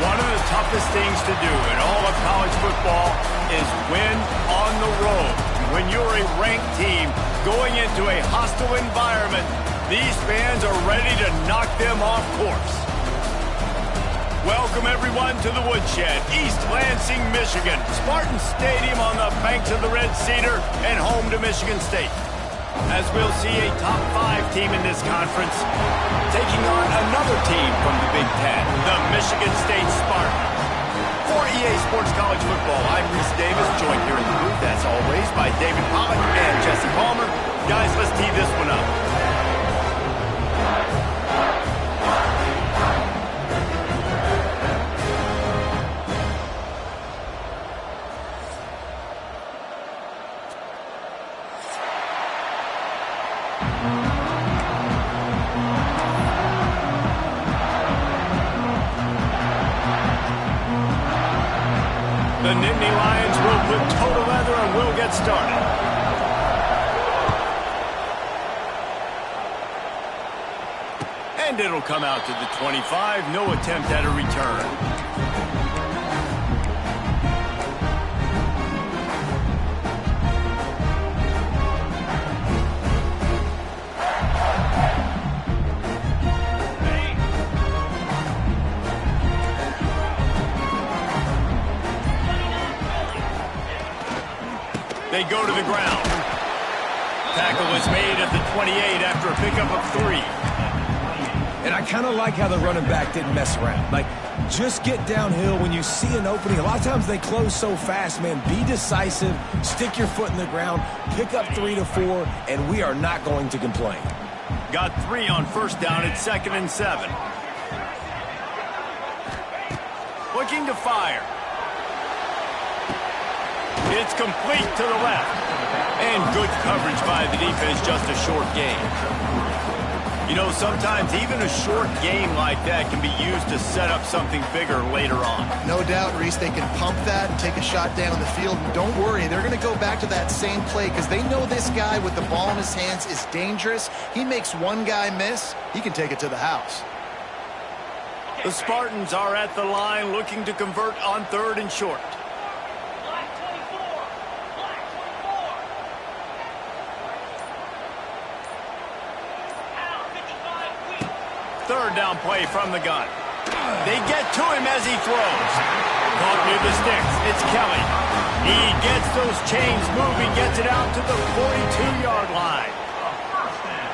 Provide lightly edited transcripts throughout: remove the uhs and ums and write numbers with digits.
One of the toughest things to do in all of college football is win on the road. When you're a ranked team going into a hostile environment, these fans are ready to knock them off course. Welcome, everyone, to the Woodshed, East Lansing, Michigan. Spartan Stadium on the banks of the Red Cedar and home to Michigan State. As we'll see a top 5 team in this conference taking on another team from the Big Ten, the Michigan State Spartans. For EA Sports College Football, I'm Reese Davis, joined here in the booth, as always, by David Pollack and Jesse Palmer. Guys, let's tee this one up. The Nittany Lions will put toe to leather and we'll get started. And it'll come out to the 25. No attempt at a return. They go to the ground. Tackle was made at the 28 after a pickup of 3. And I kind of like how the running back didn't mess around. Like, just get downhill when you see an opening. A lot of times they close so fast, man. Be decisive, stick your foot in the ground, pick up 3 to 4, and we are not going to complain. Got 3 on first down at 2nd and 7. Looking to fire. It's complete to the left. And good coverage by the defense, just a short gain. You know, sometimes even a short game like that can be used to set up something bigger later on. No doubt, Reese, they can pump that and take a shot down the field. And don't worry, they're going to go back to that same play because they know this guy with the ball in his hands is dangerous. He makes one guy miss, he can take it to the house. The Spartans are at the line looking to convert on 3rd and short. Third down play from the gun. They get to him as he throws. Caught near the sticks. It's Kelly. He gets those chains moving, gets it out to the 42-yard line.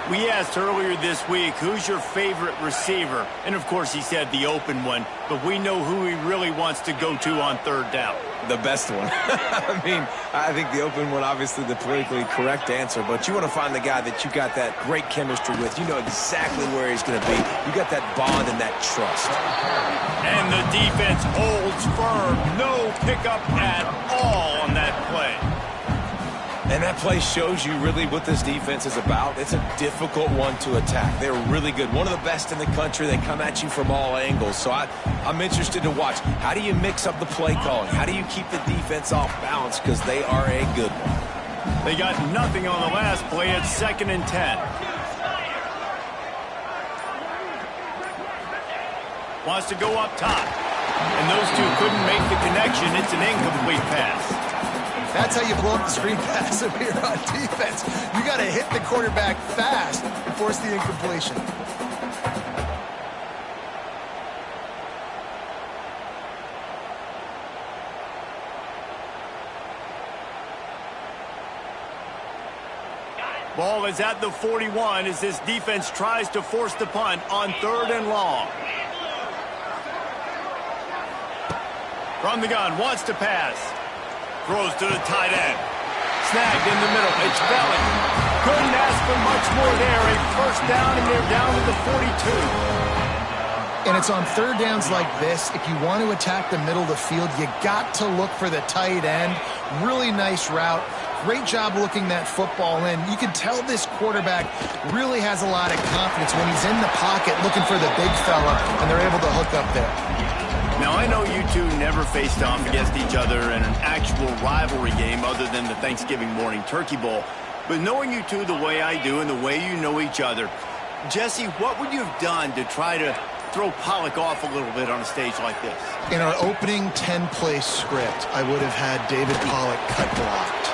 We asked earlier this week, who's your favorite receiver? And, of course, he said the open one, but we know who he really wants to go to on 3rd down. The best one. I mean, I think the open one, obviously the politically correct answer, but you want to find the guy that you got that great chemistry with. You know exactly where he's going to be. You got that bond and that trust. And the defense holds firm. No pickup at all on that play. And that play shows you really what this defense is about. It's a difficult one to attack. They're really good. One of the best in the country. They come at you from all angles. So I'm interested to watch. How do you mix up the play calling? How do you keep the defense off balance? Because they are a good one. They got nothing on the last play at 2nd and 10. Wants to go up top. And those two couldn't make the connection. It's an incomplete pass. That's how you blow up the screen pass up here on defense. You got to hit the quarterback fast and force the incompletion. Ball is at the 41 as this defense tries to force the punt on 3rd and long. From the gun, wants to pass. Throws to the tight end. Snagged in the middle. It's Belling. Couldn't ask for much more there. A first down, and they're down to the 42. And it's on 3rd downs like this. If you want to attack the middle of the field, you got to look for the tight end. Really nice route. Great job looking that football in. You can tell this quarterback really has a lot of confidence when he's in the pocket looking for the big fella, and they're able to hook up there. Now, I know you two never faced off against each other in an actual rivalry game other than the Thanksgiving morning Turkey Bowl. But knowing you two the way I do and the way you know each other, Jesse, what would you have done to try to throw Pollock off a little bit on a stage like this? In our opening 10-play script, I would have had David Pollock cut blocked.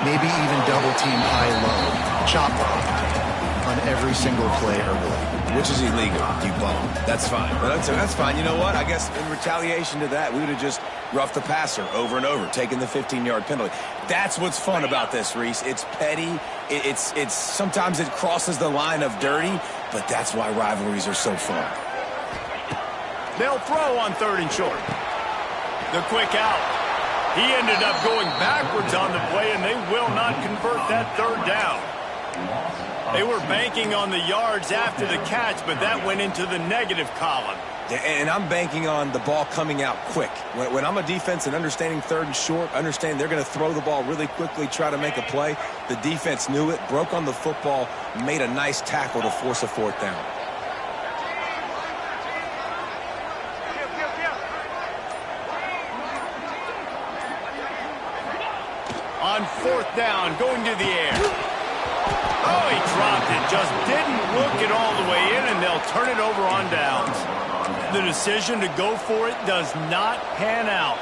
Maybe even double team high-low, chop blocked on every single play early. Which is illegal, you bum. That's fine. But that's fine. You know what? I guess in retaliation to that, we would have just roughed the passer over and over, taking the 15-yard penalty. That's what's fun about this, Reese. It's petty. It's sometimes it crosses the line of dirty, but that's why rivalries are so fun. They'll throw on 3rd and short. The quick out. He ended up going backwards on the play, and they will not convert that 3rd down. They were banking on the yards after the catch, but that went into the negative column. And I'm banking on the ball coming out quick. When I'm a defense and understanding 3rd and short, understand they're going to throw the ball really quickly, try to make a play. The defense knew it, broke on the football, made a nice tackle to force a 4th down. On 4th down, going to the air. Oh, he dropped it. Just didn't look it all the way in, and they'll turn it over on downs. The decision to go for it does not pan out.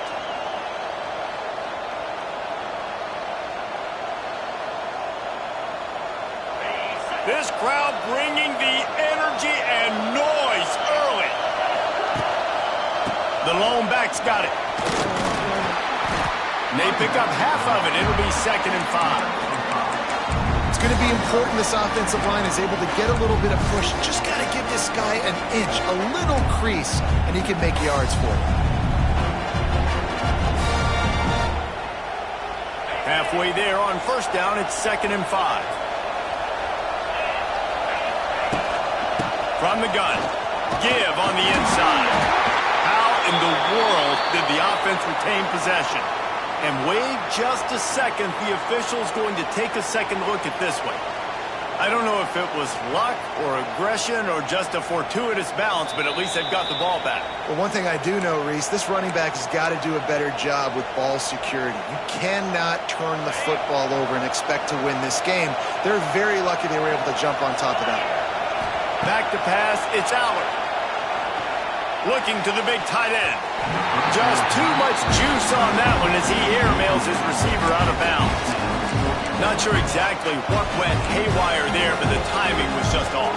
This crowd bringing the energy and noise early. The lone back's got it. They pick up half of it. It'll be 2nd and 5. It's going to be important this offensive line is able to get a little bit of push. Just got to give this guy an inch, a little crease, and he can make yards for it. Halfway there on 1st down, it's 2nd and 5. From the gun, give on the inside. How in the world did the offense retain possession? And wait just a second, the official's going to take a second look at this one. I don't know if it was luck or aggression or just a fortuitous bounce, but at least they've got the ball back. Well, one thing I do know, Reese, this running back has got to do a better job with ball security. You cannot turn the football over and expect to win this game. They're very lucky they were able to jump on top of that. Back to pass, it's Aller. Looking to the big tight end. Just too much juice on that one as he airmails his receiver out of bounds. Not sure exactly what went haywire there, but the timing was just off.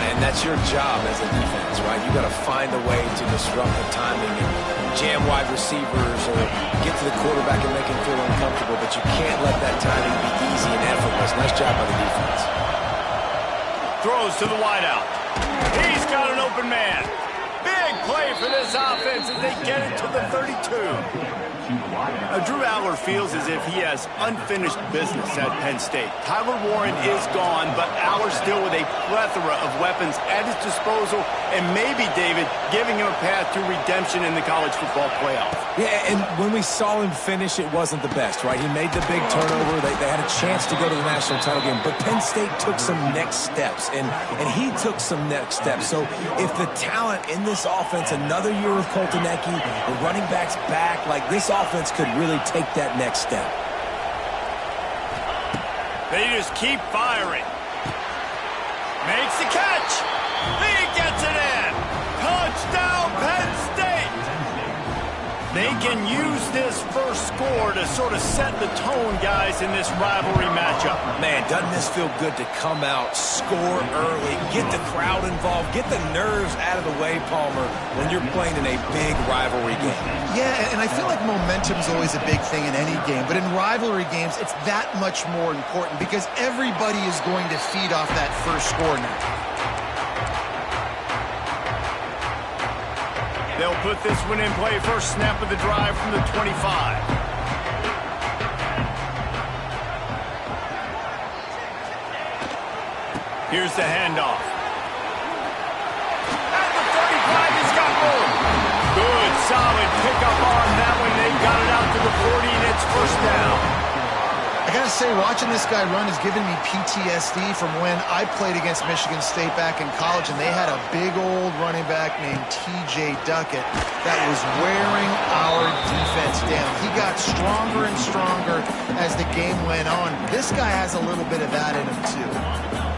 And that's your job as a defense, right? You got to find a way to disrupt the timing and jam wide receivers or get to the quarterback and make him feel uncomfortable, but you can't let that timing be easy and effortless. Nice job by the defense. Throws to the wideout. He's got an open man. Big play for this offense as they get it to the 32. Drew Aller feels as if he has unfinished business at Penn State. Tyler Warren is gone, but Aller still with a plethora of weapons at his disposal, and maybe, David, giving him a path to redemption in the college football playoff. Yeah, and when we saw him finish, it wasn't the best, right? He made the big turnover. They had a chance to go to the national title game, but Penn State took some next steps, and he took some next steps. So if the talent in this offense, another year with Colton Ecke, the running backs back, like this offense could really take that next step. They just keep firing. Makes the catch. He gets it in. Touchdown, Penn State. They can use this first score to sort of set the tone, guys, in this rivalry matchup. Man, doesn't this feel good to come out, score early, get the crowd involved, get the nerves out of the way, Palmer, when you're playing in a big rivalry game. Yeah, and I feel like momentum's always a big thing in any game, but in rivalry games, it's that much more important because everybody is going to feed off that first score now. They'll put this one in play. First snap of the drive from the 25. Here's the handoff. At the 35, he's got room. Good, solid pickup on that one. They got it out to the 40, and it's first down. I gotta say, watching this guy run has given me PTSD from when I played against Michigan State back in college, and they had a big old running back named T.J. Duckett that was wearing our defense down. He got stronger and stronger as the game went on. This guy has a little bit of that in him, too.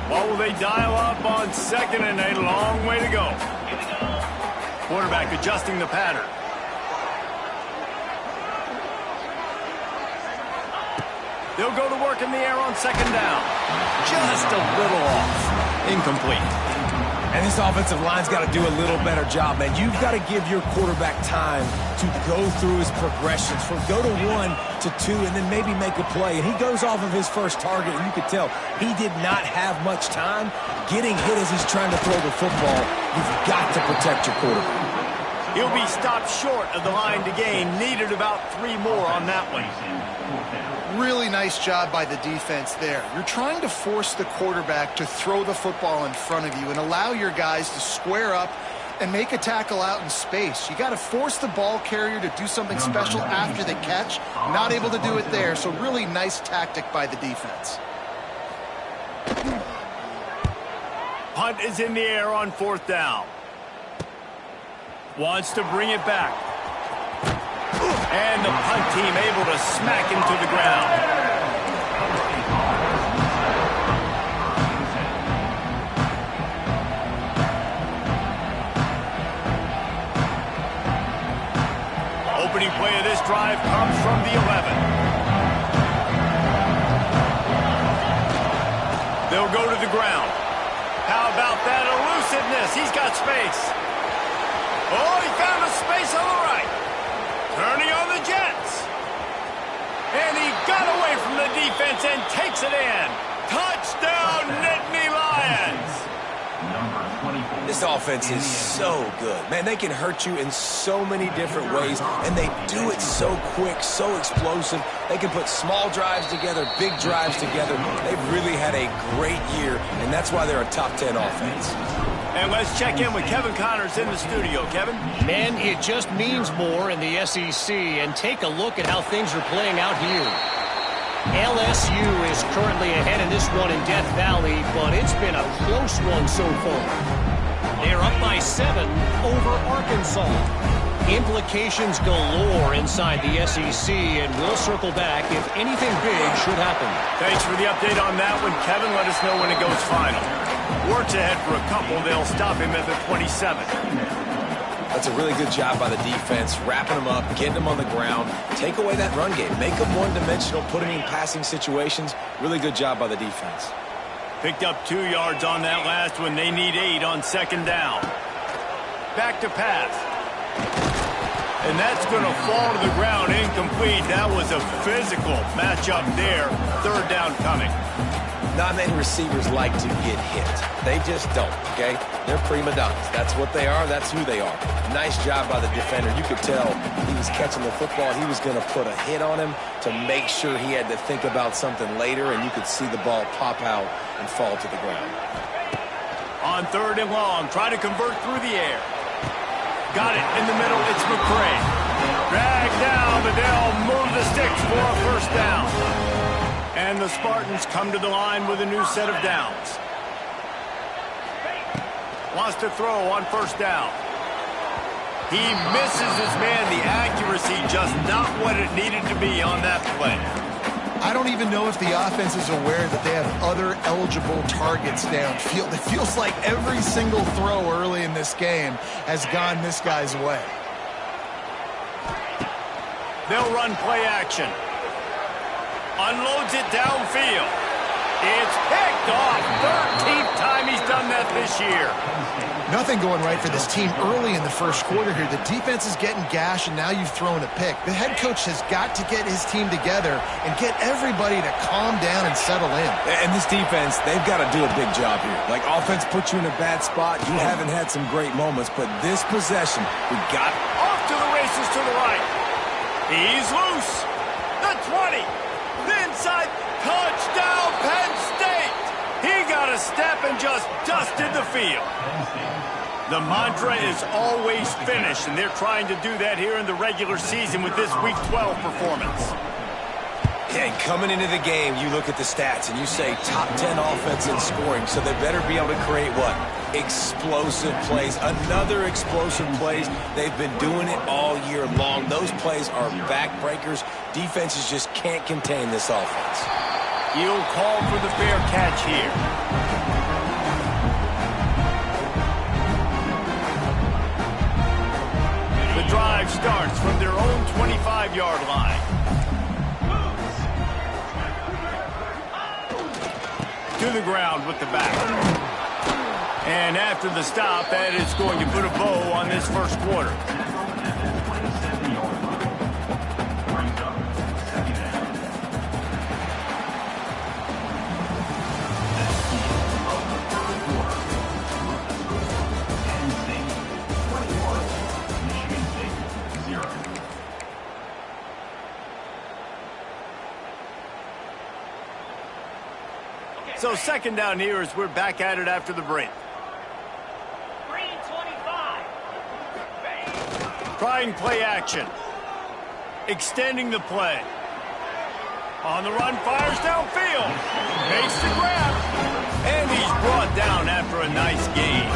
What will they dial up on 2nd and a long way to go? Quarterback adjusting the pattern. They'll go to work in the air on second down. Just a little off. Incomplete. And this offensive line's got to do a little better job, man. You've got to give your quarterback time to go through his progressions from go to 1 to 2 and then maybe make a play. And he goes off of his first target, and you could tell he did not have much time getting hit as he's trying to throw the football. You've got to protect your quarterback. He'll be stopped short of the line to gain. Needed about 3 more on that one. Really nice job by the defense there. You're trying to force the quarterback to throw the football in front of you and allow your guys to square up and make a tackle out in space. You got to force the ball carrier to do something special after the catch. Not able to do it there, so really nice tactic by the defense. Punt is in the air on 4th down. Wants to bring it back. And the punt team able to smack him to the ground. Opening play of this drive comes from the 11. They'll go to the ground. How about that elusiveness? He's got space. Oh, he found a space on the right. Turning on the Jets. And he got away from the defense and takes it in. Touchdown, Nittany Lions. This offense is so good. Man, they can hurt you in so many different ways, and they do it so quick, so explosive. They can put small drives together, big drives together. They've really had a great year, and that's why they're a top 10 offense. And let's check in with Kevin Connors in the studio. Kevin? Man, it just means more in the SEC, and take a look at how things are playing out here. LSU is currently ahead in this one in Death Valley, but it's been a close one so far. They're up by 7 over Arkansas. Implications galore inside the SEC, and we'll circle back if anything big should happen. Thanks for the update on that one, Kevin. Let us know when it goes final. Works ahead for a couple. They'll stop him at the 27. That's a really good job by the defense, wrapping them up, getting them on the ground, take away that run game, make them one-dimensional, put them in passing situations. Really good job by the defense. Picked up 2 yards on that last one. They need 8 on second down. Back to pass. And that's going to fall to the ground incomplete. That was a physical matchup there. 3rd down coming. Not many receivers like to get hit. They just don't, okay? They're prima donnas. That's what they are. That's who they are. Nice job by the defender. You could tell he was catching the football. He was going to put a hit on him to make sure he had to think about something later, and you could see the ball pop out and fall to the ground. On 3rd and long, try to convert through the air. Got it in the middle. It's McCray. Dragged down, but they'll move the sticks for a 1st down. And the Spartans come to the line with a new set of downs. Wants to throw on 1st down. He misses his man. The accuracy just not what it needed to be on that play. I don't even know if the offense is aware that they have other eligible targets downfield. It feels like every single throw early in this game has gone this guy's way. They'll run play action. Unloads it downfield. It's picked off. 13th time he's done that this year. Nothing going right for this team early in the 1st quarter here. The defense is getting gashed, and now you've thrown a pick. The head coach has got to get his team together and get everybody to calm down and settle in. And this defense, they've got to do a big job here. Like, offense puts you in a bad spot. You haven't had some great moments, but this possession, we got off to the races to the right. He's loose. The 20. The inside. Touchdown, Penn State. He got a step and just dusted the field. The mantra is always finish, and they're trying to do that here in the regular season with this Week 12 performance. And coming into the game, you look at the stats and you say top 10 offense in scoring, so they better be able to create what? Explosive plays. Another explosive plays. They've been doing it all year long. Those plays are backbreakers. Defenses just can't contain this offense. He'll call for the fair catch here. drive starts from their own 25-yard line. To the ground with the back. And after the stop, that is going to put a bow on this first quarter. So second down here as we're back at it after the break. Trying play action. Extending the play. On the run, fires downfield. Makes the grab. And he's brought down after a nice gain.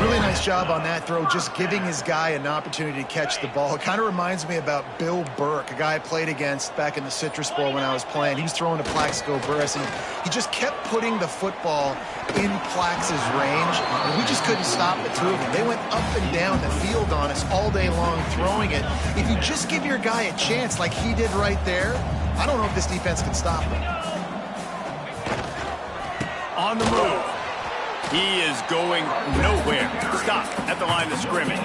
Really nice job on that throw, just giving his guy an opportunity to catch the ball. It kind of reminds me about Bill Burke, a guy I played against back in the Citrus Bowl when I was playing. He was throwing to Plaxico Burress, and he just kept putting the football in Plax's range, and we just couldn't stop the two of them. They went up and down the field on us all day long throwing it. If you just give your guy a chance like he did right there, I don't know if this defense can stop him. On the move. He is going nowhere. Stop at the line of scrimmage.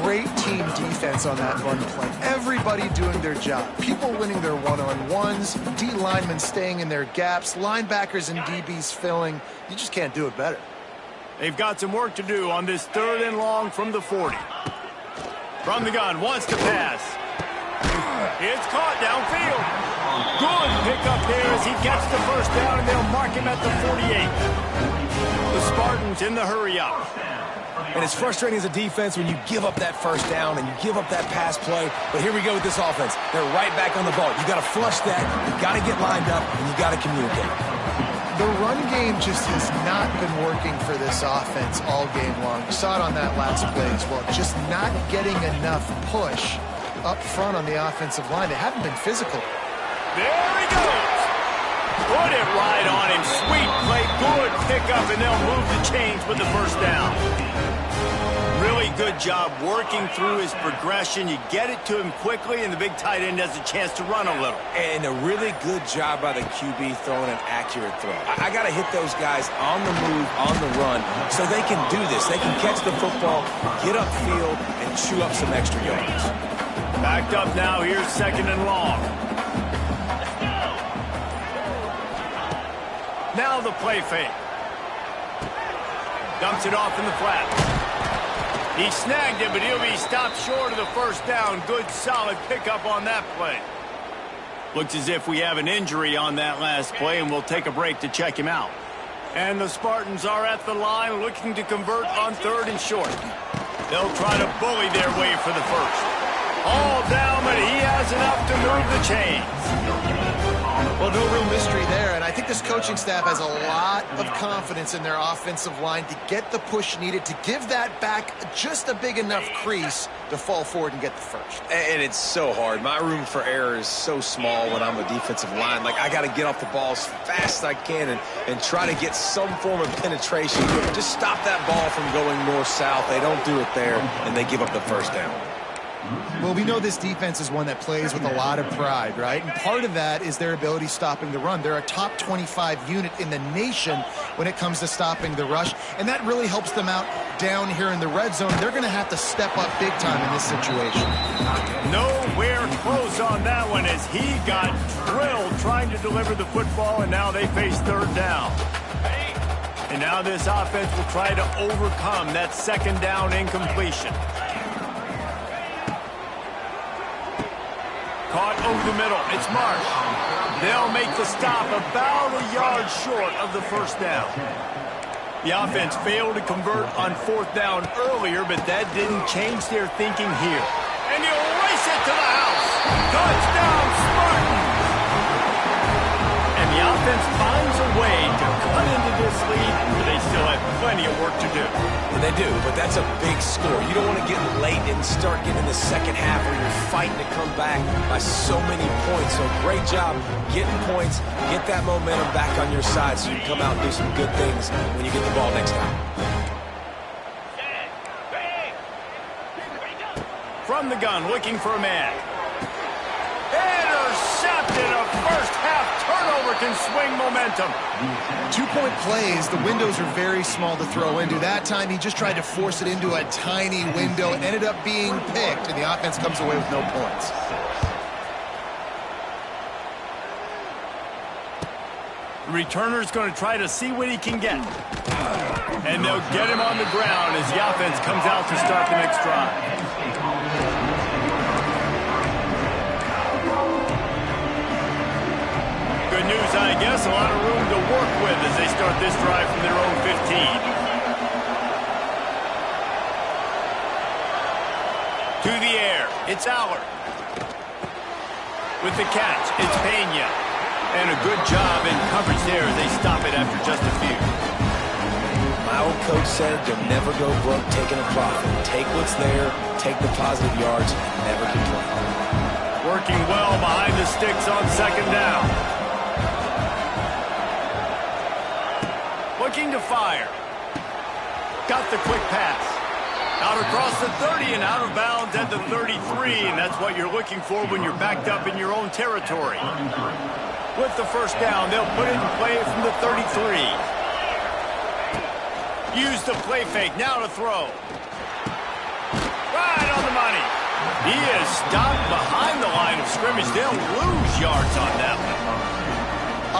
Great team defense on that run play. Everybody doing their job. People winning their one-on-ones, D linemen staying in their gaps, linebackers and DBs filling. You just can't do it better. They've got some work to do on this 3rd and long from the 40. From the gun, wants to pass. It's caught downfield. Good pickup there as he gets the first down, and they'll mark him at the 48. The Spartans in the hurry up. And it's frustrating as a defense when you give up that first down and you give up that pass play. But here we go with this offense. They're right back on the ball. You got to flush that. You got to get lined up, and you got to communicate. The run game just has not been working for this offense all game long. You saw it on that last play as well. Just not getting enough push up front on the offensive line. They haven't been physical. There he goes. Put it right on him. Sweet play. Good pickup, and they'll move the chains with the first down. Really good job working through his progression. You get it to him quickly, and the big tight end has a chance to run a little. And a really good job by the QB throwing an accurate throw. I got to hit those guys on the move, on the run, so they can do this. They can catch the football, get upfield, and chew up some extra yards. Backed up now. Here's 2nd and long. Now the play fake. Dumps it off in the flat. He snagged it, but he'll be stopped short of the first down. Good, solid pickup on that play. Looks as if we have an injury on that last play, and we'll take a break to check him out. And the Spartans are at the line looking to convert on 3rd and short. They'll try to bully their way for the first. All down, but he has enough to move the chains. Well, no real mystery there, and I think this coaching staff has a lot of confidence in their offensive line to get the push needed to give that back just a big enough crease to fall forward and get the first. And it's so hard. My room for error is so small when I'm a defensive line. Like, I got to get off the ball as fast as I can and try to get some form of penetration. Just stop that ball from going north-south. They don't do it there, and they give up the first down. Well, we know this defense is one that plays with a lot of pride, right? And part of that is their ability stopping the run. They're a top 25 unit in the nation when it comes to stopping the rush, and that really helps them out down here in the red zone. They're going to have to step up big time in this situation. Nowhere close on that one as he got drilled trying to deliver the football, and now they face 3rd down. And now this offense will try to overcome that 2nd down incompletion. Caught over the middle. It's Marsh. They'll make the stop about a yard short of the first down. The offense failed to convert on 4th down earlier, but that didn't change their thinking here. And he'll race it to the house. Touchdown, Spartans! And the offense finds a way to cut into this lead, but they still have plenty of work to do. And they do, but that's a big score. You don't want to get late and start getting in the second half where you're fighting to come back by so many points. So great job getting points, get that momentum back on your side so you can come out and do some good things when you get the ball next time. from the gun, looking for a man. Intercepted. A first-half turnover can swing momentum. 2-point plays, the windows are very small to throw into. That time, he just tried to force it into a tiny window. It ended up being picked, and the offense comes away with no points. The returner's going to try to see what he can get. And they'll get him on the ground as the offense comes out to start the next drive. Good news, I guess. A lot of room to work with as they start this drive from their own 15. To the air, it's Allard. With the catch, it's Pena. And a good job in coverage there as they stop it after just a few. My old coach said you'll never go broke taking a profit. Take what's there, take the positive yards, never complain. Working well behind the sticks on second down. Looking to fire. Got the quick pass. Out across the 30 and out of bounds at the 33, and that's what you're looking for when you're backed up in your own territory. With the first down, they'll put it in play from the 33. Use the play fake, now to throw. Right on the money. He is stopped behind the line of scrimmage. They'll lose yards on that one.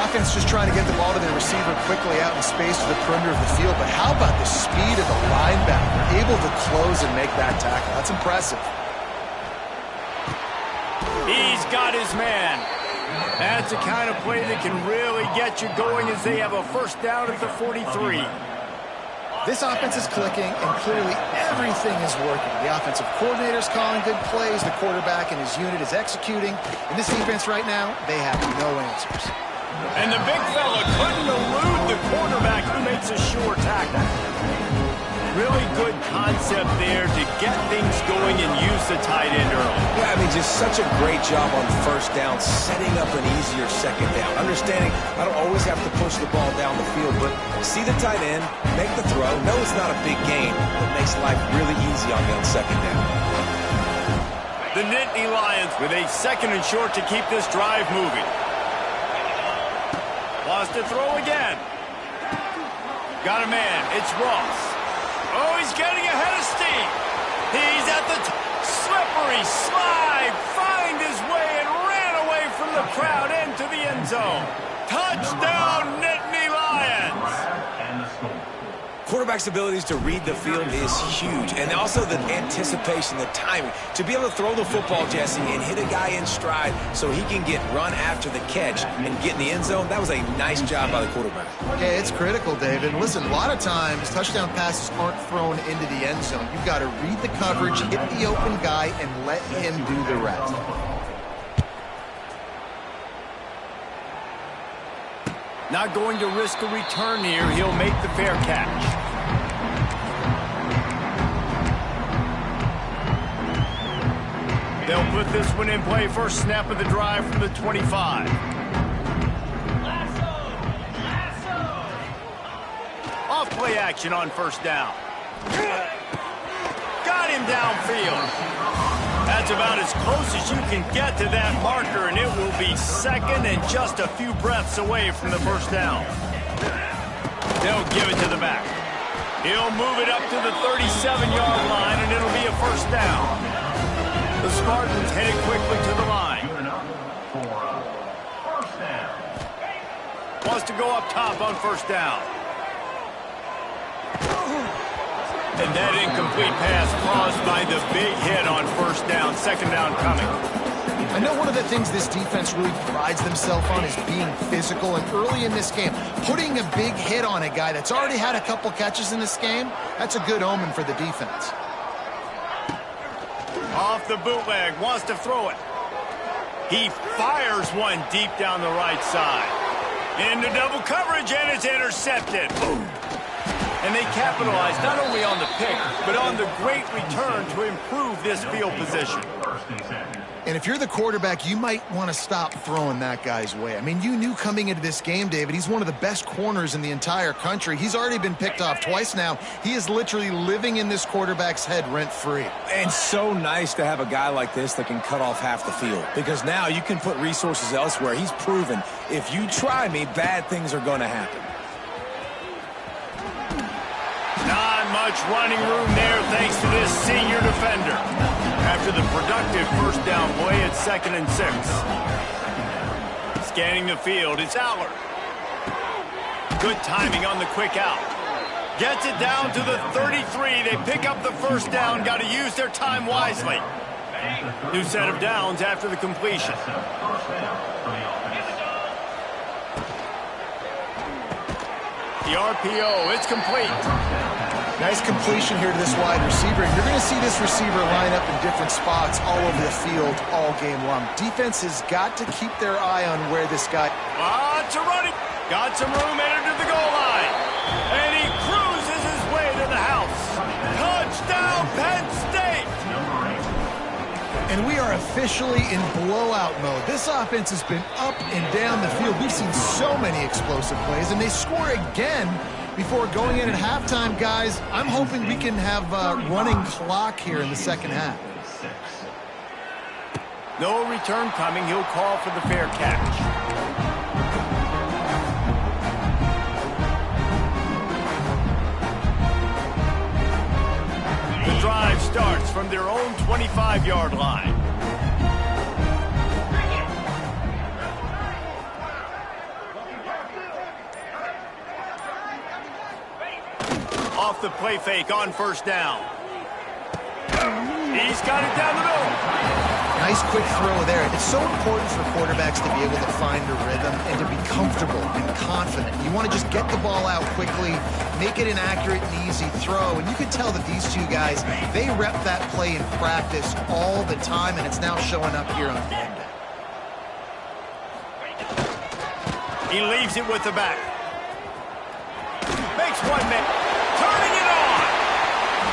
Offense just trying to get the ball to their receiver quickly out in space to the perimeter of the field, but how about the speed of the linebacker? Able to close and make that tackle. That's impressive. He's got his man. That's the kind of play that can really get you going as they have a first down at the 43. This offense is clicking, and clearly everything is working. The offensive coordinator's calling good plays. The quarterback and his unit is executing. In this defense right now, they have no answers. And the big fella couldn't elude the quarterback who makes a sure tackle. Really good concept there to get things going and use the tight end early. Yeah, I mean, just such a great job on first down, setting up an easier second down. Understanding I don't always have to push the ball down the field, but see the tight end, make the throw. Know it's not a big gain, but makes life really easy on me on second down. The Nittany Lions with a second and short to keep this drive moving. Wants to throw again. Got a man. It's Ross. Oh, he's getting ahead of steam. He's at the slippery slide. Find his way and ran away from the crowd into the end zone. Touchdown, Nittany Lions. Quarterback's abilities to read the field is huge, and also the anticipation, the timing. To be able to throw the football, Jesse, and hit a guy in stride so he can get run after the catch and get in the end zone, that was a nice job by the quarterback. Okay, it's critical, David. Listen, a lot of times touchdown passes aren't thrown into the end zone. You've got to read the coverage, hit the open guy, and let him do the rest. Not going to risk a return here. He'll make the fair catch. They'll put this one in play. First snap of the drive from the 25. Off play action on first down. Got him downfield. That's about as close as you can get to that marker, and it will be second and just a few breaths away from the first down. They'll give it to the back. He'll move it up to the 37-yard line, and it'll be a first down. The Spartans headed quickly to the line. Wants to go up top on first down. And that incomplete pass caused by the big hit on first down. Second down coming. I know one of the things this defense really prides themselves on is being physical. And early in this game, putting a big hit on a guy that's already had a couple catches in this game, that's a good omen for the defense. Off the bootleg, wants to throw it. He fires one deep down the right side. Into double coverage, and it's intercepted. Boom. And they capitalized not only on the pick, but on the great return to improve this field position. And if you're the quarterback, you might want to stop throwing that guy's way. I mean, you knew coming into this game, David, he's one of the best corners in the entire country. He's already been picked off twice now. He is literally living in this quarterback's head rent-free. And so nice to have a guy like this that can cut off half the field, because now you can put resources elsewhere. He's proven if you try me, bad things are going to happen. Not much running room there thanks to this senior defender. After the productive first down play at 2nd and 6. Scanning the field, it's Allard. Good timing on the quick out. Gets it down to the 33. They pick up the first down. Got to use their time wisely. New set of downs after the completion. The RPO, it's complete. Nice completion here to this wide receiver. And you're going to see this receiver line up in different spots all over the field all game long. Defense has got to keep their eye on where this guy... Lots of running. Got some room, entered to the goal line. And he cruises his way to the house. Touchdown, Penn State! And we are officially in blowout mode. This offense has been up and down the field. We've seen so many explosive plays, and they score again before going in at halftime, guys. I'm hoping we can have a running clock here in the second half. No return coming. He'll call for the fair catch. The drive starts from their own 25-yard line. Off the play fake on first down. He's got it down the middle. Nice quick throw there. It's so important for quarterbacks to be able to find a rhythm and to be comfortable and confident. You want to just get the ball out quickly, make it an accurate and easy throw. And you can tell that these two guys, they rep that play in practice all the time, and it's now showing up here on game day. He leaves it with the back. Makes 1 minute. Turning it on.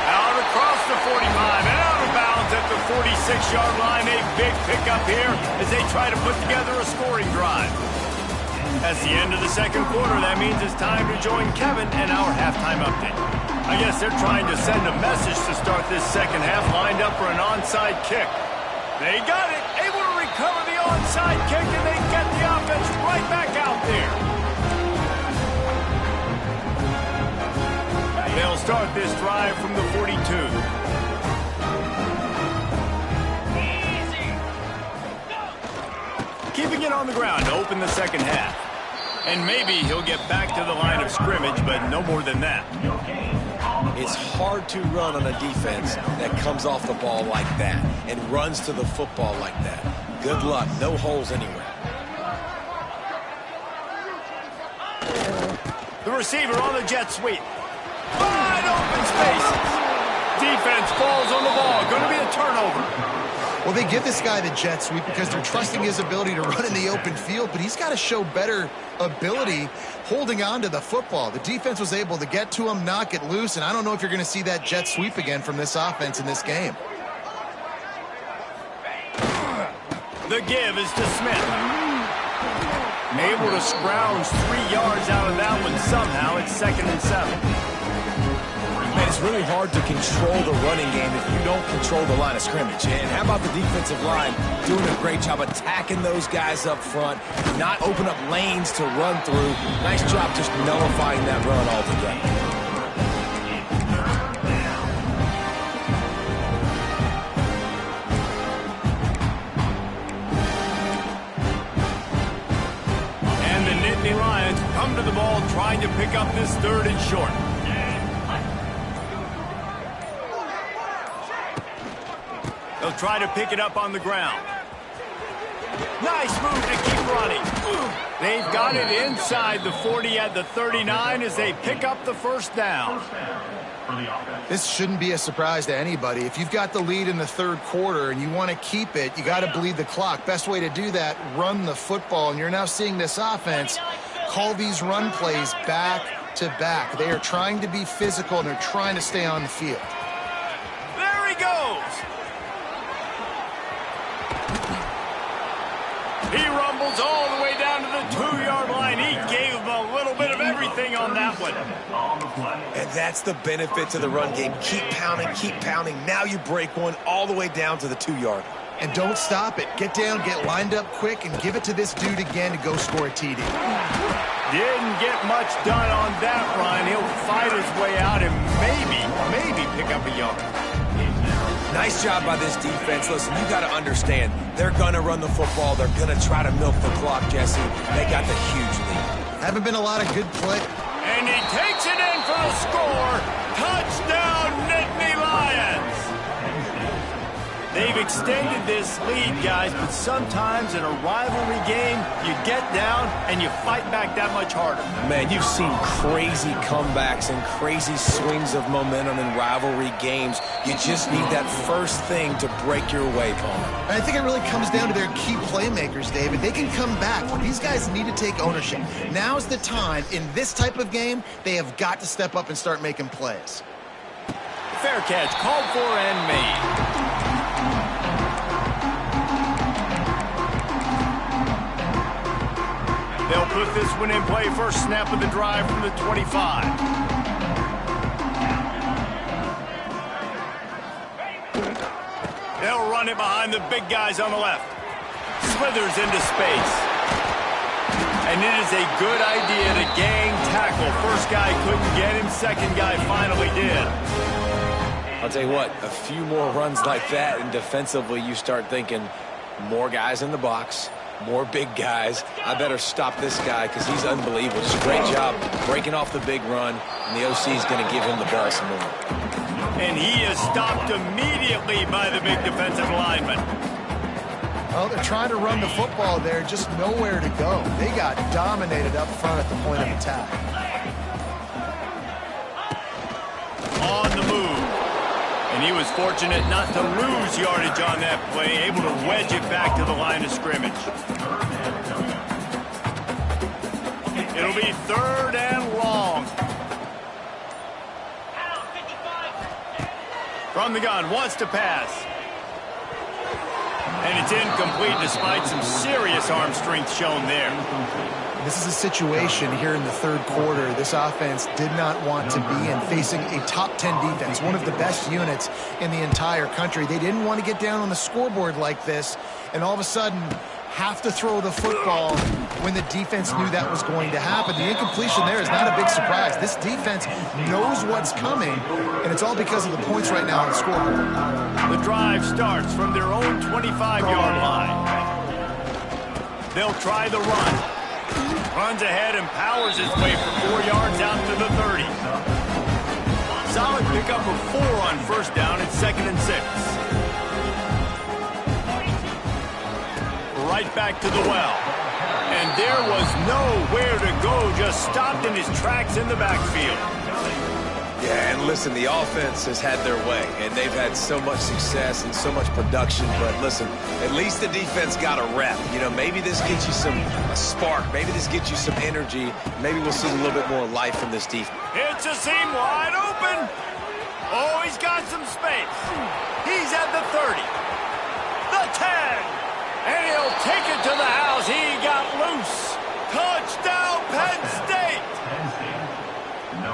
Out across the 45 and out of bounds at the 46-yard line. A big pickup here as they try to put together a scoring drive. That's the end of the second quarter. That means it's time to join Kevin and our halftime update. I guess they're trying to send a message to start this second half, lined up for an onside kick. They got it, able to recover the onside kick, and they get the offense right back out there. They'll start this drive from the 42. Keeping it on the ground to open the second half. And maybe he'll get back to the line of scrimmage, but no more than that. It's hard to run on a defense that comes off the ball like that and runs to the football like that. Good luck. No holes anywhere. The receiver on the jet sweep. Wide open spaces. Defense falls on the ball. Going to be a turnover. Well, they give this guy the jet sweep because they're trusting his ability to run in the open field, but he's got to show better ability holding on to the football. The defense was able to get to him, knock it loose, and I don't know if you're going to see that jet sweep again from this offense in this game. The give is to Smith. Able to scrounge 3 yards out of that one somehow. It's 2nd and 7. Man, it's really hard to control the running game if you don't control the line of scrimmage. And how about the defensive line doing a great job attacking those guys up front, not open up lanes to run through. Nice job just nullifying that run altogether. And the Nittany Lions come to the ball trying to pick up this 3rd and short. They'll try to pick it up on the ground. Nice move to keep running. They've got it inside the 40 at the 39 as they pick up the first down. This shouldn't be a surprise to anybody. If you've got the lead in the 3rd quarter and you want to keep it, you got to bleed the clock. Best way to do that, run the football. And you're now seeing this offense call these run plays back to back. They are trying to be physical and they're trying to stay on the field. There he goes. Franklin. And that's the benefit to the run game. Keep pounding, keep pounding. Now you break one all the way down to the 2-yard. And don't stop it. Get down, get lined up quick, and give it to this dude again to go score a TD. Didn't get much done on that run. He'll fight his way out and maybe pick up a yard. Nice job by this defense. Listen, you got to understand, they're going to run the football. They're going to try to milk the clock, Jesse. They got the huge lead. Haven't been a lot of good play. And he takes it in for the score. Touchdown, Nittany Lions. They've extended this lead, guys, but sometimes in a rivalry game, you get down and you fight back that much harder. Man, you've seen crazy comebacks and crazy swings of momentum in rivalry games. You just need that first thing to break your way, Palmer. I think it really comes down to their key playmakers, David. They can come back, but these guys need to take ownership. Now's the time. In this type of game, they have got to step up and start making plays. Fair catch, called for and made. They'll put this one in play. First snap of the drive from the 25. They'll run it behind the big guys on the left. Slithers into space. And it is a good idea to gang tackle. First guy couldn't get him. Second guy finally did. I'll tell you what, a few more runs like that, and defensively you start thinking more guys in the box. More big guys. I better stop this guy because he's unbelievable. It's a great job breaking off the big run, and the OC is going to give him the ball some more. And he is stopped immediately by the big defensive lineman. Well, they're trying to run the football there, just nowhere to go. They got dominated up front at the point of attack. On the move. And he was fortunate not to lose yardage on that play, able to wedge it back to the line of scrimmage. It'll be 3rd and long. From the gun, wants to pass. And it's incomplete despite some serious arm strength shown there. This is a situation here in the 3rd quarter this offense did not want to be in, facing a top 10 defense, one of the best units in the entire country. They didn't want to get down on the scoreboard like this and all of a sudden have to throw the football when the defense knew that was going to happen. The incompletion there is not a big surprise. This defense knows what's coming, and it's all because of the points right now on the scoreboard. The drive starts from their own 25-yard line. They'll try the run. Runs ahead and powers his way for 4 yards out to the 30. Solid pickup of 4 on first down and 2nd and 6. Right back to the well. And there was nowhere to go, just stopped in his tracks in the backfield. Yeah, and listen, the offense has had their way, and they've had so much success and so much production. But listen, at least the defense got a rep. You know, maybe this gets you a spark. Maybe this gets you some energy. Maybe we'll see a little bit more life from this defense. It's a seam wide open. Oh, he's got some space. He's at the 30, the 10, and he'll take it to the house. He got loose. Touchdown, Penn State.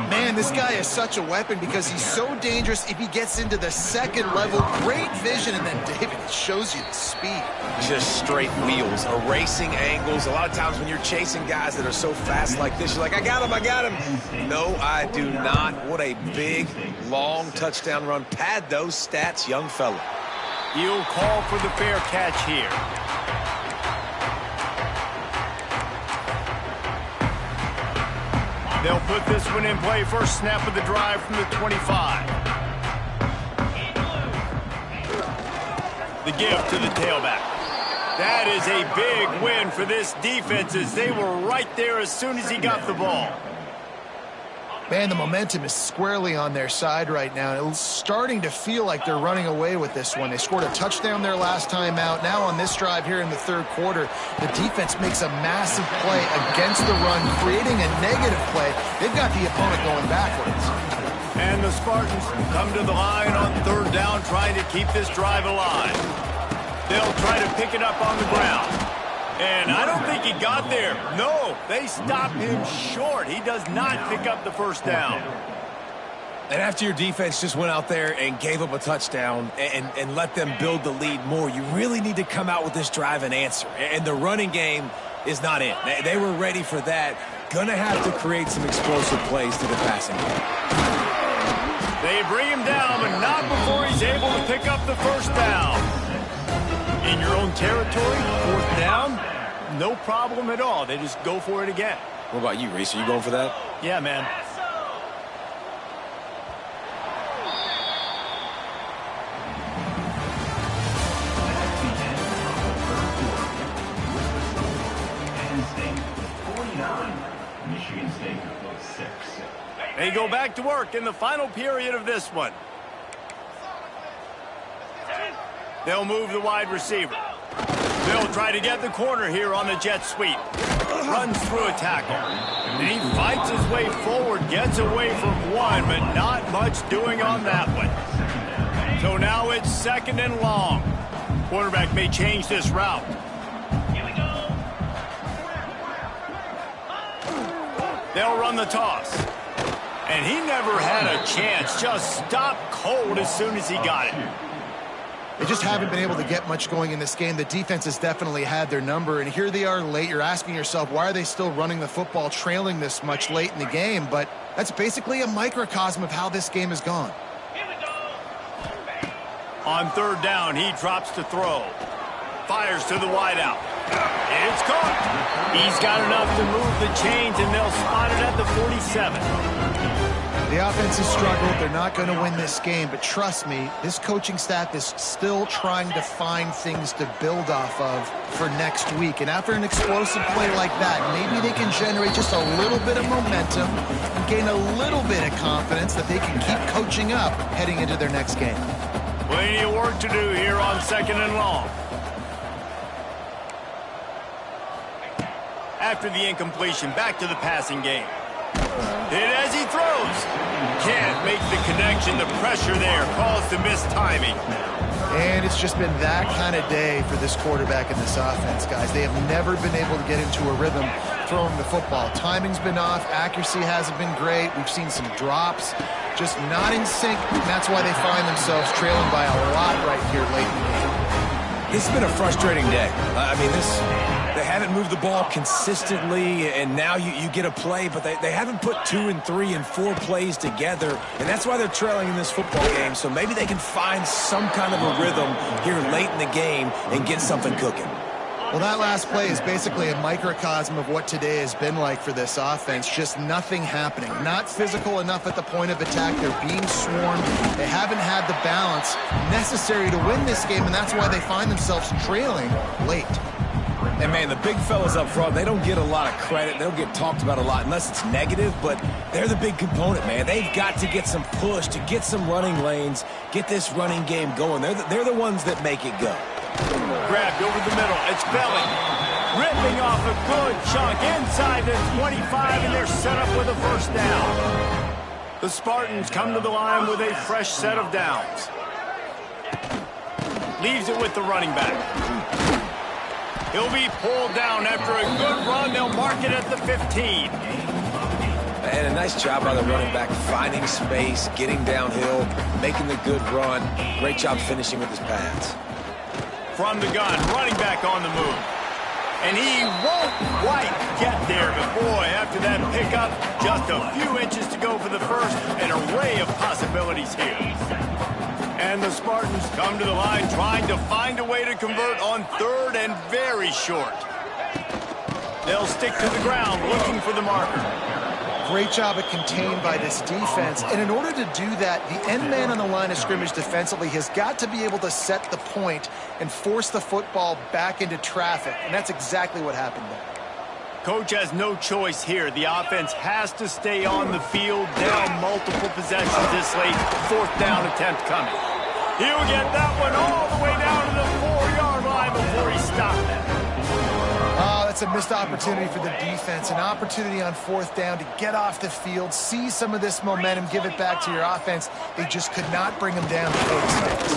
Man, this guy is such a weapon because he's so dangerous if he gets into the 2nd level. Great vision, and then, David, it shows you the speed. Just straight wheels, erasing angles. A lot of times when you're chasing guys that are so fast like this, you're like, I got him. No, I do not. What a big, long touchdown run. Pad those stats, young fella. He'll call for the fair catch here. They'll put this one in play. First snap of the drive from the 25. The give to the tailback. That is a big win for this defense as they were right there as soon as he got the ball. Man, the momentum is squarely on their side right now. It's starting to feel like they're running away with this one. They scored a touchdown their last time out. Now on this drive here in the 3rd quarter, the defense makes a massive play against the run, creating a negative play. They've got the opponent going backwards. And the Spartans come to the line on 3rd down, trying to keep this drive alive. They'll try to pick it up on the ground. And I don't think he got there. No, they stopped him short. He does not pick up the first down. And after your defense just went out there and gave up a touchdown and let them build the lead more, you really need to come out with this drive and answer. And the running game is not it. They were ready for that. Gonna have to create some explosive plays to the passing game. They bring him down, but not before he's able to pick up the first down. In your own territory, fourth down, no problem at all. They just go for it again. What about you, Reese? Are you going for that? Yeah, man. Michigan State with 6. They go back to work in the final period of this one. They'll move the wide receiver. They'll try to get the corner here on the jet sweep. Runs through a tackle. And he fights his way forward, gets away from one, but not much doing on that one. So now it's 2nd and long. Quarterback may change this route. They'll run the toss. And he never had a chance. Just stopped cold as soon as he got it. They just haven't been able to get much going in this game. The defense has definitely had their number, and here they are late. You're asking yourself, why are they still running the football, trailing this much late in the game? But that's basically a microcosm of how this game has gone. On 3rd down, he drops to throw. Fires to the wideout. It's caught. He's got enough to move the chains, and they'll spot it at the 47. The offense has struggled. They're not going to win this game, but trust me, this coaching staff is still trying to find things to build off of for next week. And after an explosive play like that, maybe they can generate just a little bit of momentum and gain a little bit of confidence that they can keep coaching up heading into their next game. Plenty of work to do here on 2nd and long. After the incompletion, back to the passing game. Hit as he throws. Can't make the connection. The pressure there caused the missed timing. And it's just been that kind of day for this quarterback and this offense, guys. They have never been able to get into a rhythm throwing the football. Timing's been off. Accuracy hasn't been great. We've seen some drops. Just not in sync, and that's why they find themselves trailing by a lot right here late in the game. This has been a frustrating day. They haven't moved the ball consistently, and now you get a play, but they haven't put 2 and 3 and 4 plays together, and that's why they're trailing in this football game. So maybe they can find some kind of a rhythm here late in the game and get something cooking. Well, that last play is basically a microcosm of what today has been like for this offense. Just nothing happening. Not physical enough at the point of attack. They're being swarmed. They haven't had the balance necessary to win this game, and that's why they find themselves trailing late. And, man, the big fellas up front, they don't get a lot of credit. They don't get talked about a lot unless it's negative, but they're the big component, man. They've got to get some push, to get some running lanes, get this running game going. They're the ones that make it go. Grabbed over the middle. It's Belling. Ripping off a good chunk inside the 25, and they're set up with a first down. The Spartans come to the line with a fresh set of downs. Leaves it with the running back. He'll be pulled down after a good run. They'll mark it at the 15. And a nice job by the running back, finding space, getting downhill, making the good run. Great job finishing with his pads. From the gun, running back on the move. And he won't quite get there, but boy, after that pickup, just a few inches to go for the first, an array of possibilities here. And the Spartans come to the line trying to find a way to convert on 3rd and very short. They'll stick to the ground looking for the marker. Great job at contained by this defense. And in order to do that, the end man on the line of scrimmage defensively has got to be able to set the point and force the football back into traffic. And that's exactly what happened there. Coach has no choice here. The offense has to stay on the field, down multiple possessions this late. 4th down attempt coming. He'll get that one all the way down to the 4-yard line before he stopped. That's It's a missed opportunity for the defense, an opportunity on fourth down to get off the field, see some of this momentum, give it back to your offense. They just could not bring them down before the sticks.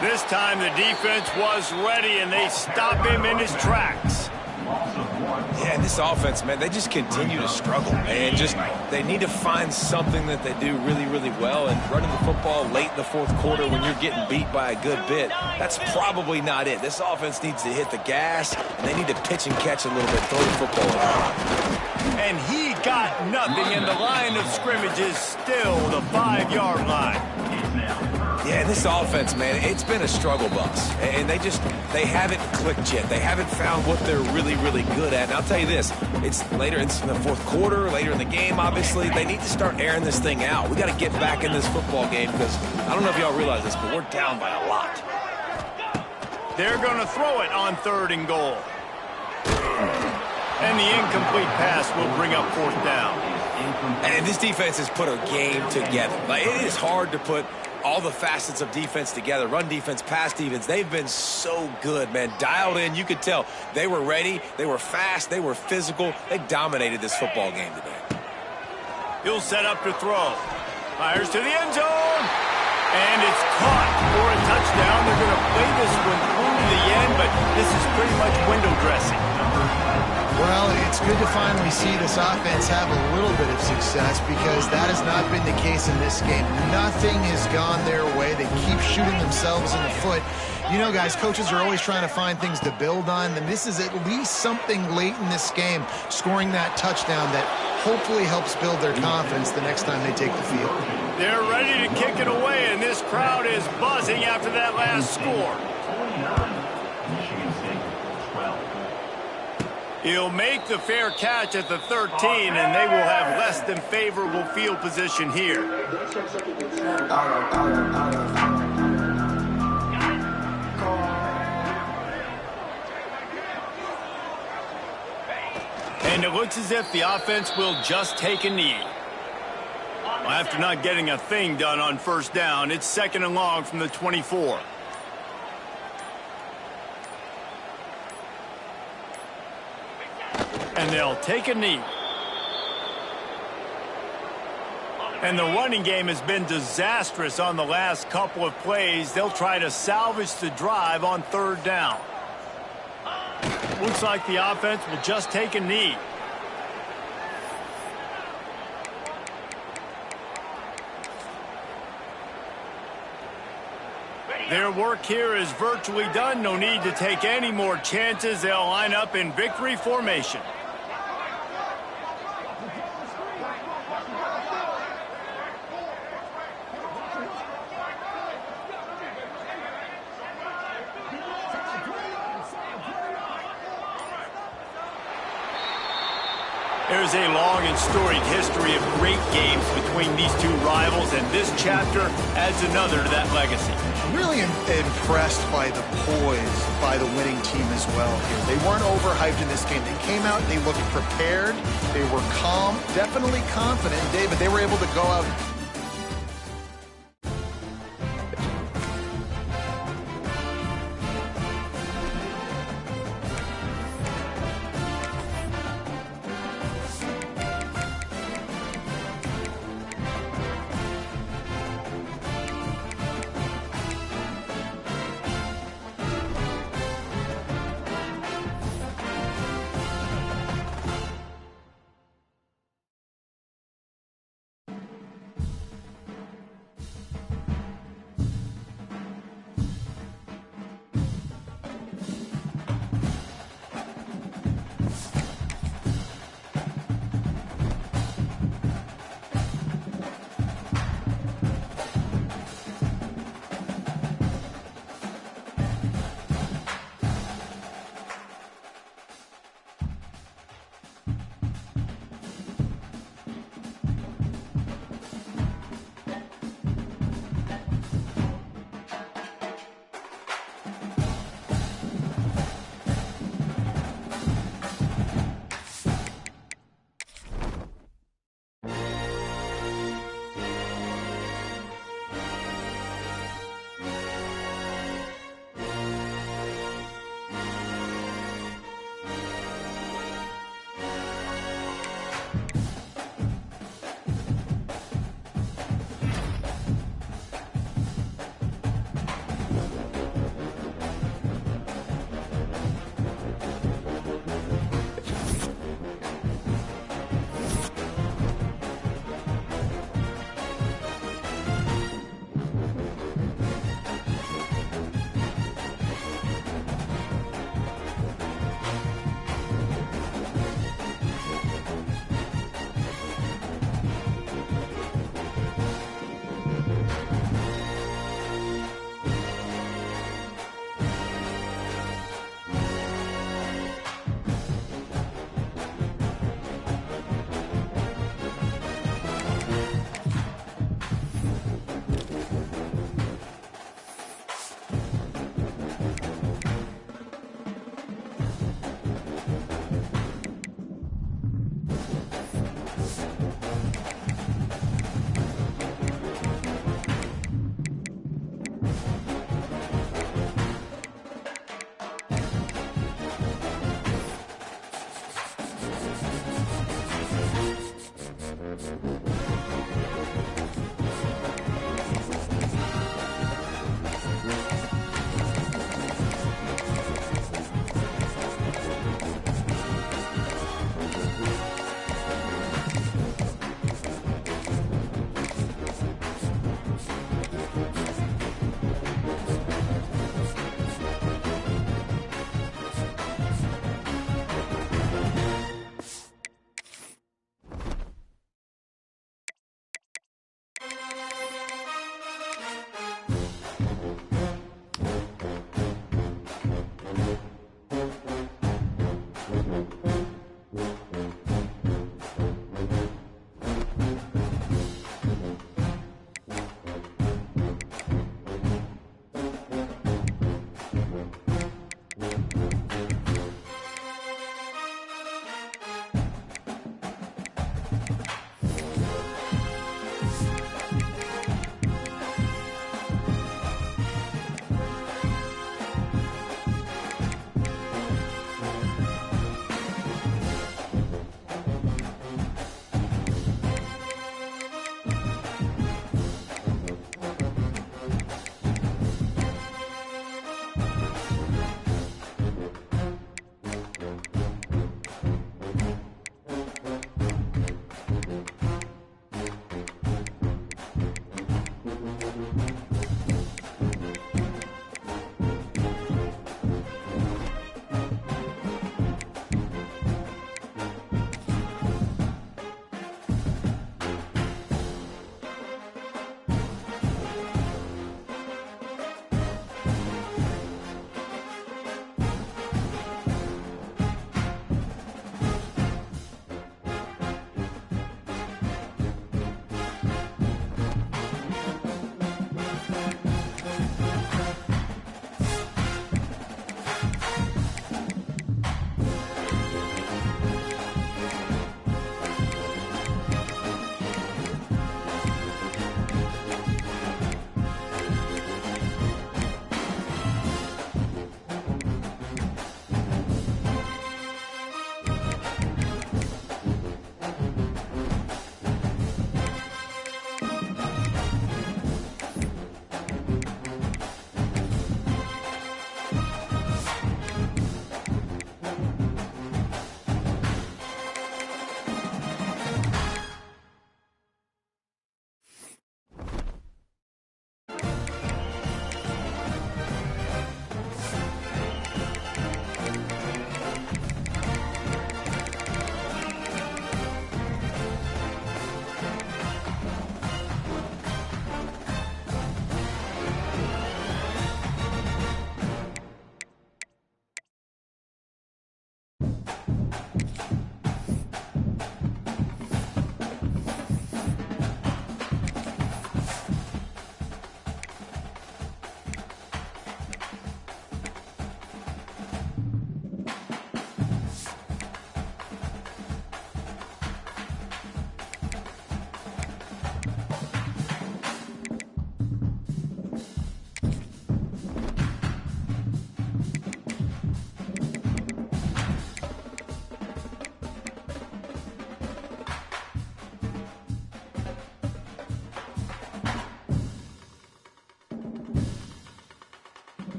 This time the defense was ready, and they stop him in his tracks. Yeah, and this offense, man, they just continue to struggle. And they need to find something that they do really, really well. And running the football late in the fourth quarter when you're getting beat by a good bit, that's probably not it. This offense needs to hit the gas, and they need to pitch and catch a little bit, throw the football around. And he got nothing, and the line of scrimmage is still the 5-yard line. Yeah, this offense, man, it's been a struggle bus. And they haven't clicked yet. They haven't found what they're really, really good at. And I'll tell you this, it's in the fourth quarter, later in the game, obviously. They need to start airing this thing out. We got to get back in this football game because I don't know if y'all realize this, but we're down by a lot. They're going to throw it on 3rd and goal. And the incomplete pass will bring up 4th down. And this defense has put a game together. Like, it is hard to put all the facets of defense together. Run defense, pass defense. They've been so good, man. Dialed in. You could tell they were ready. They were fast. They were physical. They dominated this football game today. He'll set up to throw. Fires to the end zone. And it's caught for a touchdown. They're going to play this one through to the end, but this is pretty much window dressing. Well, it's good to finally see this offense have a little bit of success because that has not been the case in this game. Nothing has gone their way. They keep shooting themselves in the foot. You know, guys, coaches are always trying to find things to build on, and this is at least something late in this game, scoring that touchdown that hopefully helps build their confidence the next time they take the field. They're ready to kick it away, and this crowd is buzzing after that last score. He'll make the fair catch at the 13, and they will have less than favorable field position here. And it looks as if the offense will just take a knee. Well, after not getting a thing done on 1st down, it's 2nd and long from the 24. And they'll take a knee. And the running game has been disastrous on the last couple of plays. They'll try to salvage the drive on 3rd down. Looks like the offense will just take a knee. Their work here is virtually done. No need to take any more chances. They'll line up in victory formation. There's a long and storied history of great games between these two rivals, and this chapter adds another to that legacy. Really impressed by the poise by the winning team as well here. They weren't overhyped in this game. They came out, they looked prepared, they were calm, definitely confident, David. They were able to go out